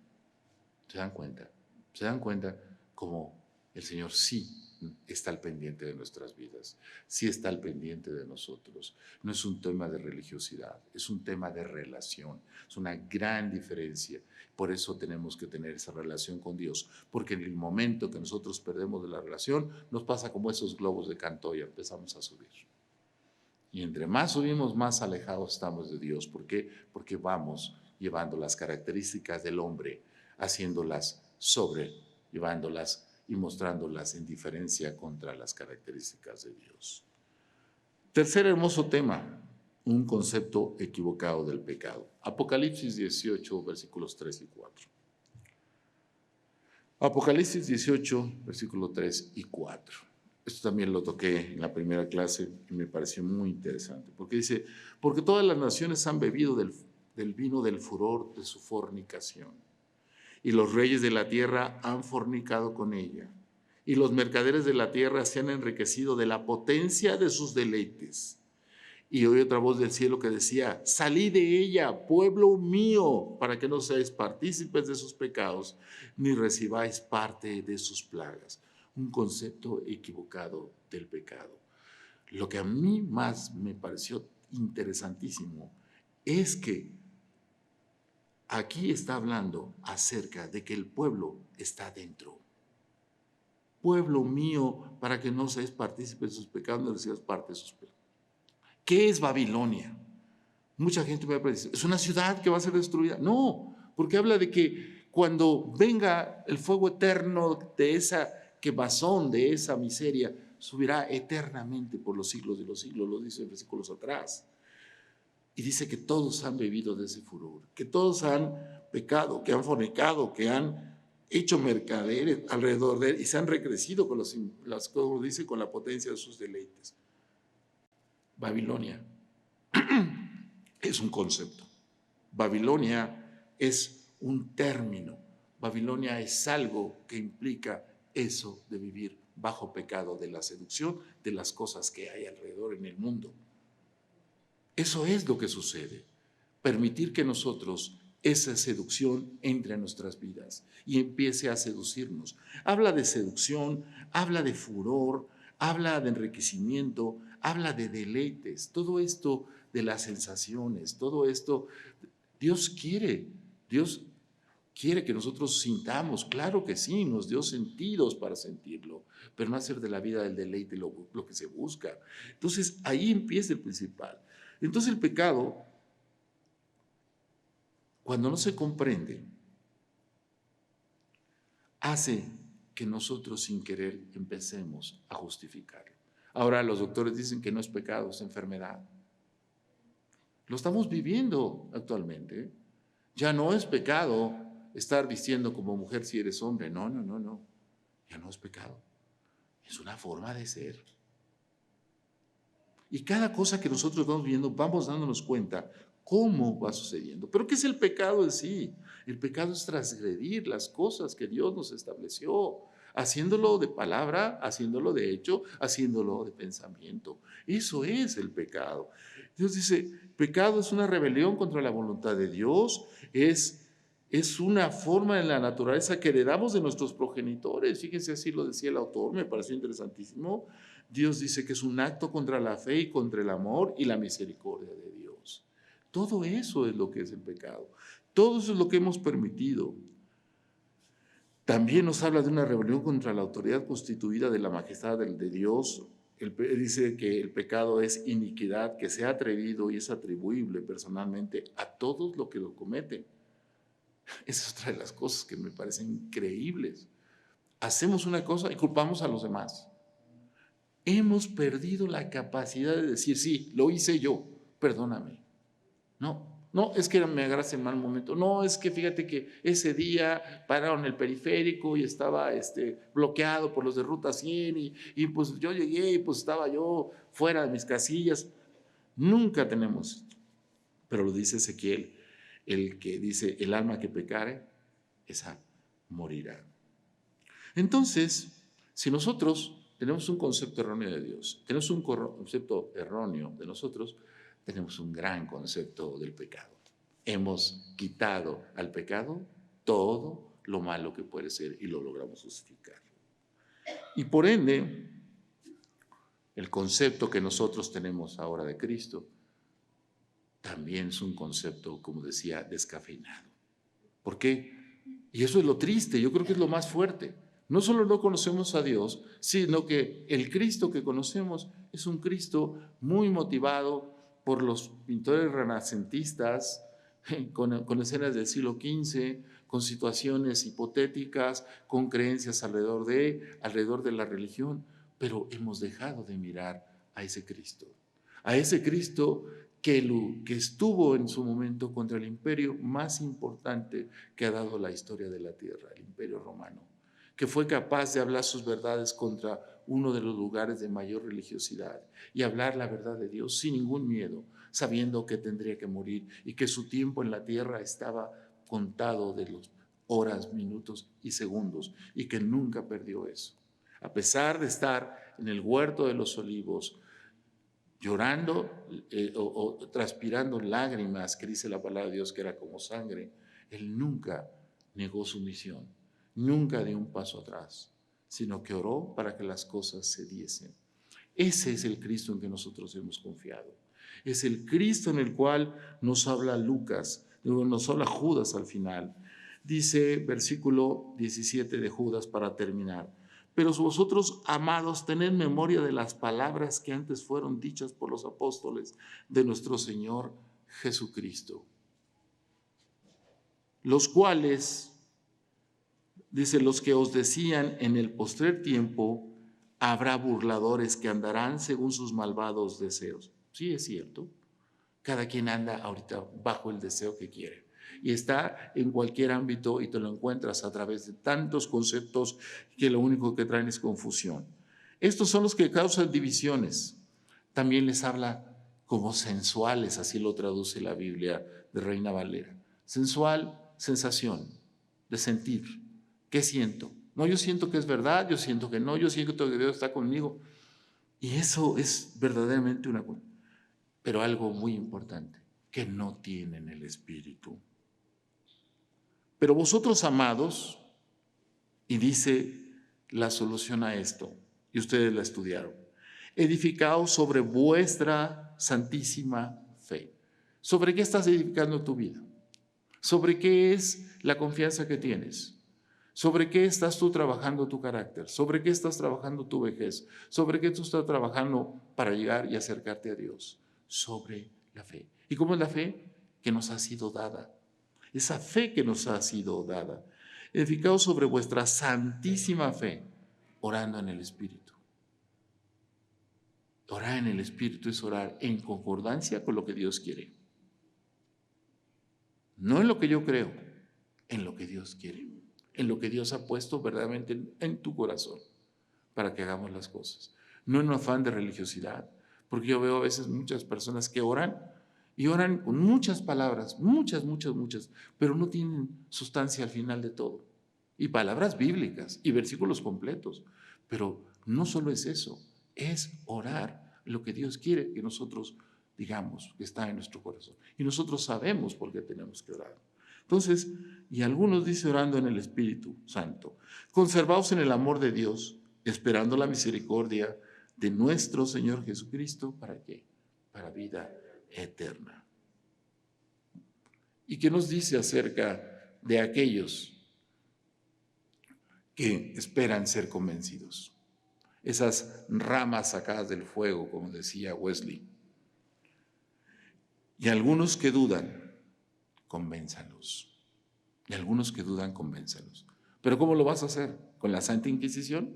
¿Se dan cuenta? ¿Se dan cuenta cómo el Señor sí está al pendiente de nuestras vidas? Sí está al pendiente de nosotros. No es un tema de religiosidad, es un tema de relación. Es una gran diferencia. Por eso tenemos que tener esa relación con Dios, porque en el momento que nosotros perdemos de la relación, nos pasa como esos globos de Cantoya, empezamos a subir. Y entre más subimos, más alejados estamos de Dios. ¿Por qué? Porque vamos llevando las características del hombre, haciéndolas llevándolas y mostrándolas en diferencia contra las características de Dios. Tercer hermoso tema, un concepto equivocado del pecado. Apocalipsis 18, versículos 3 y 4. Apocalipsis 18, versículos 3 y 4. Esto también lo toqué en la primera clase y me pareció muy interesante, porque dice, porque todas las naciones han bebido del vino del furor de su fornicación, y los reyes de la tierra han fornicado con ella, y los mercaderes de la tierra se han enriquecido de la potencia de sus deleites. Y oí otra voz del cielo que decía, salid de ella, pueblo mío, para que no seáis partícipes de sus pecados, ni recibáis parte de sus plagas. Un concepto equivocado del pecado. Lo que a mí más me pareció interesantísimo es que aquí está hablando acerca de que el pueblo está dentro. Pueblo mío, para que no seáis partícipes de sus pecados, ni recibáis parte de sus pecados. ¿Qué es Babilonia? Mucha gente me dice, ¿es una ciudad que va a ser destruida? No, porque habla de que cuando venga el fuego eterno de esa quemazón, de esa miseria, subirá eternamente por los siglos de los siglos, lo dice en versículos atrás. Y dice que todos han bebido de ese furor, que todos han pecado, que han fornicado, que han hecho mercaderes alrededor de él y se han recrecido con como dice, con la potencia de sus deleites. Babilonia es un concepto. Babilonia es un término. Babilonia es algo que implica eso de vivir bajo pecado, de la seducción de las cosas que hay alrededor en el mundo. Eso es lo que sucede. Permitir que nosotros esa seducción entre a nuestras vidas y empiece a seducirnos. Habla de seducción, habla de furor, habla de enriquecimiento, habla de deleites, todo esto de las sensaciones, todo esto, Dios quiere, Dios quiere que nosotros sintamos, claro que sí, nos dio sentidos para sentirlo, pero no hacer de la vida el deleite lo que se busca. Entonces, ahí empieza el principal. Entonces, el pecado, cuando no se comprende, hace que nosotros sin querer empecemos a justificarlo. Ahora los doctores dicen que no es pecado, es enfermedad. Lo estamos viviendo actualmente. Ya no es pecado estar vistiendo como mujer si eres hombre. No. Ya no es pecado. Es una forma de ser. Y cada cosa que nosotros vamos viendo, vamos dándonos cuenta cómo va sucediendo. ¿Pero qué es el pecado en sí? El pecado es transgredir las cosas que Dios nos estableció, haciéndolo de palabra, haciéndolo de hecho, haciéndolo de pensamiento. Eso es el pecado. Dios dice, pecado es una rebelión contra la voluntad de Dios, es una forma en la naturaleza que heredamos de nuestros progenitores. Fíjense, así lo decía el autor, me pareció interesantísimo. Dios dice que es un acto contra la fe y contra el amor y la misericordia de Dios. Todo eso es lo que es el pecado. Todo eso es lo que hemos permitido. También nos habla de una rebelión contra la autoridad constituida de la majestad de Dios. Dice que el pecado es iniquidad, que se ha atrevido y es atribuible personalmente a todos los que lo cometen. Esa es otra de las cosas que me parecen increíbles. Hacemos una cosa y culpamos a los demás. Hemos perdido la capacidad de decir, sí, lo hice yo, perdóname. No, es que me agarraste en mal momento. No, es que fíjate que ese día pararon el periférico y estaba bloqueado por los de Ruta 100 y pues yo llegué y pues estaba yo fuera de mis casillas. Nunca tenemos esto. Pero lo dice Ezequiel, el que dice, el alma que pecare, esa morirá. Entonces, si nosotros tenemos un concepto erróneo de Dios, tenemos un concepto erróneo de nosotros, tenemos un gran concepto del pecado. Hemos quitado al pecado todo lo malo que puede ser y lo logramos justificar. Y por ende, el concepto que nosotros tenemos ahora de Cristo también es un concepto, como decía, descafeinado. ¿Por qué? Y eso es lo triste, yo creo que es lo más fuerte. No solo no conocemos a Dios, sino que el Cristo que conocemos es un Cristo muy motivado por los pintores renacentistas, con escenas del siglo XV, con situaciones hipotéticas, con creencias alrededor de la religión, pero hemos dejado de mirar a ese Cristo que estuvo en su momento contra el imperio más importante que ha dado la historia de la tierra, el imperio romano, que fue capaz de hablar sus verdades contra uno de los lugares de mayor religiosidad y hablar la verdad de Dios sin ningún miedo, sabiendo que tendría que morir y que su tiempo en la tierra estaba contado de los horas, minutos y segundos y que nunca perdió eso. A pesar de estar en el huerto de los olivos, llorando o transpirando lágrimas, que dice la palabra de Dios que era como sangre, él nunca negó su misión, nunca dio un paso atrás, sino que oró para que las cosas se diesen. Ese es el Cristo en que nosotros hemos confiado. Es el Cristo en el cual nos habla Lucas, nos habla Judas al final. Dice versículo 17 de Judas para terminar. Pero vosotros, amados, tened memoria de las palabras que antes fueron dichas por los apóstoles de nuestro Señor Jesucristo, los cuales, dice, los que os decían en el postrer tiempo, habrá burladores que andarán según sus malvados deseos. Sí, es cierto. Cada quien anda ahorita bajo el deseo que quiere. Y está en cualquier ámbito y te lo encuentras a través de tantos conceptos que lo único que traen es confusión. Estos son los que causan divisiones. También les habla como sensuales, así lo traduce la Biblia de Reina Valera. Sensual, sensación, de sentir. ¿Qué siento? No, yo siento que es verdad, yo siento que no, yo siento que Dios está conmigo. Y eso es verdaderamente una cosa. Pero algo muy importante, que no tienen el Espíritu. Pero vosotros, amados, y dice la solución a esto, y ustedes la estudiaron, edificaos sobre vuestra santísima fe. ¿Sobre qué estás edificando tu vida? ¿Sobre qué es la confianza que tienes? ¿Sobre qué estás tú trabajando tu carácter? ¿Sobre qué estás trabajando tu vejez? ¿Sobre qué tú estás trabajando para llegar y acercarte a Dios? Sobre la fe. ¿Y cómo es la fe? Que nos ha sido dada. Esa fe que nos ha sido dada. Edificados sobre vuestra santísima fe, orando en el Espíritu. Orar en el Espíritu es orar en concordancia con lo que Dios quiere. No en lo que yo creo, en lo que Dios quiere, en lo que Dios ha puesto verdaderamente en tu corazón para que hagamos las cosas. No en un afán de religiosidad, porque yo veo a veces muchas personas que oran y oran con muchas palabras, muchas, pero no tienen sustancia al final de todo. Y palabras bíblicas y versículos completos. Pero no solo es eso, es orar lo que Dios quiere que nosotros digamos que está en nuestro corazón. Y nosotros sabemos por qué tenemos que orar. Entonces, y algunos dice orando en el Espíritu Santo, conservaos en el amor de Dios, esperando la misericordia de nuestro Señor Jesucristo, ¿para qué? Para vida eterna. ¿Y qué nos dice acerca de aquellos que esperan ser convencidos? Esas ramas sacadas del fuego, como decía Wesley. Y algunos que dudan, convénzalos. Y algunos que dudan, convénzalos. ¿Pero cómo lo vas a hacer? ¿Con la Santa Inquisición?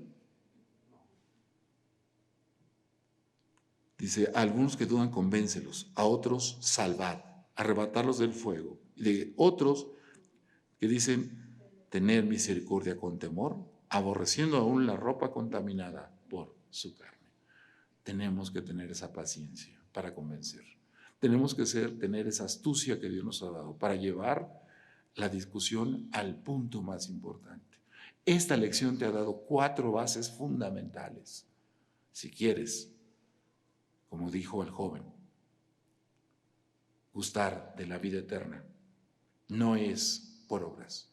Dice, a algunos que dudan, convéncelos. A otros, salvad, arrebatarlos del fuego. Y de otros que dicen, tener misericordia con temor, aborreciendo aún la ropa contaminada por su carne. Tenemos que tener esa paciencia para convencer. Tenemos que tener esa astucia que Dios nos ha dado para llevar la discusión al punto más importante. Esta lección te ha dado 4 bases fundamentales. Si quieres, como dijo el joven, gustar de la vida eterna, no es por obras,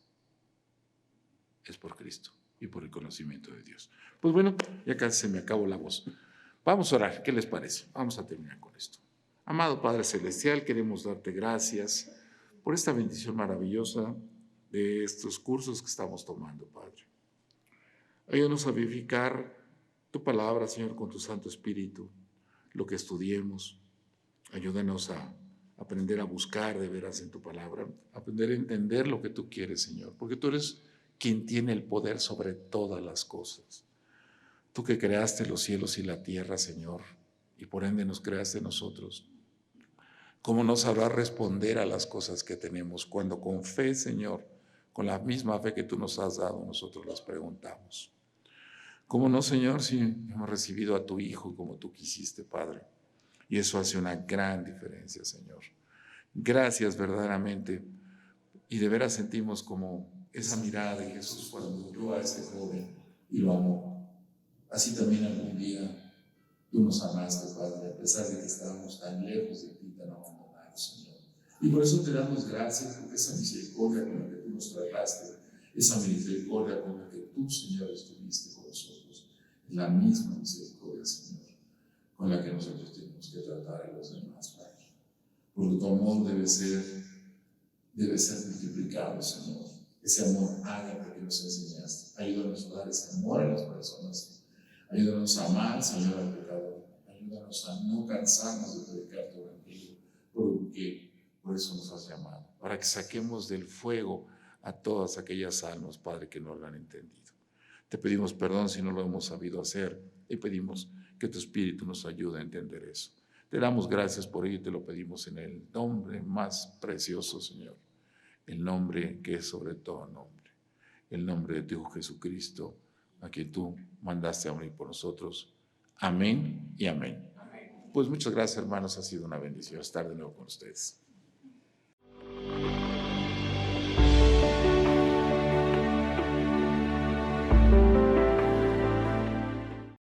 es por Cristo y por el conocimiento de Dios. Pues bueno, ya casi se me acabó la voz. Vamos a orar, ¿qué les parece? Vamos a terminar con esto. Amado Padre Celestial, queremos darte gracias por esta bendición maravillosa de estos cursos que estamos tomando, Padre. Ayúdanos a vivificar tu palabra, Señor, con tu Santo Espíritu, lo que estudiemos. Ayúdanos a aprender a buscar de veras en tu palabra, aprender a entender lo que tú quieres, Señor, porque tú eres quien tiene el poder sobre todas las cosas. Tú que creaste los cielos y la tierra, Señor, y por ende nos creaste nosotros. ¿Cómo no sabrás responder a las cosas que tenemos cuando con fe, Señor, con la misma fe que tú nos has dado, nosotros las preguntamos? ¿Cómo no, Señor, si hemos recibido a tu Hijo como tú quisiste, Padre? Y eso hace una gran diferencia, Señor. Gracias verdaderamente. Y de veras sentimos como esa mirada de Jesús cuando vio a este joven y lo amó. Así también algún día tú nos amaste, Padre, a pesar de que estábamos tan lejos de ti, tan abandonados, Señor. Y por eso te damos gracias, porque esa misericordia con la que tú nos trataste, esa misericordia con la que tú, Señor, estuviste con nosotros, es la misma misericordia, Señor, con la que nosotros tenemos que tratar a los demás, Padre. Porque tu amor debe ser multiplicado, Señor. Ese amor ágape que nos enseñaste. Ayúdanos a dar ese amor a las personas. Ayúdanos a amar, Señor, al pecador. Ayúdanos a no cansarnos de predicar tu evangelio, porque por eso nos has llamado, para que saquemos del fuego a todas aquellas almas, Padre, que no lo han entendido. Te pedimos perdón si no lo hemos sabido hacer y pedimos que tu Espíritu nos ayude a entender eso. Te damos gracias por ello y te lo pedimos en el nombre más precioso, Señor, el nombre que es sobre todo nombre, el nombre de tu Hijo Jesucristo, a quien tú mandaste a morir por nosotros. Amén y amén. Pues muchas gracias, hermanos. Ha sido una bendición estar de nuevo con ustedes.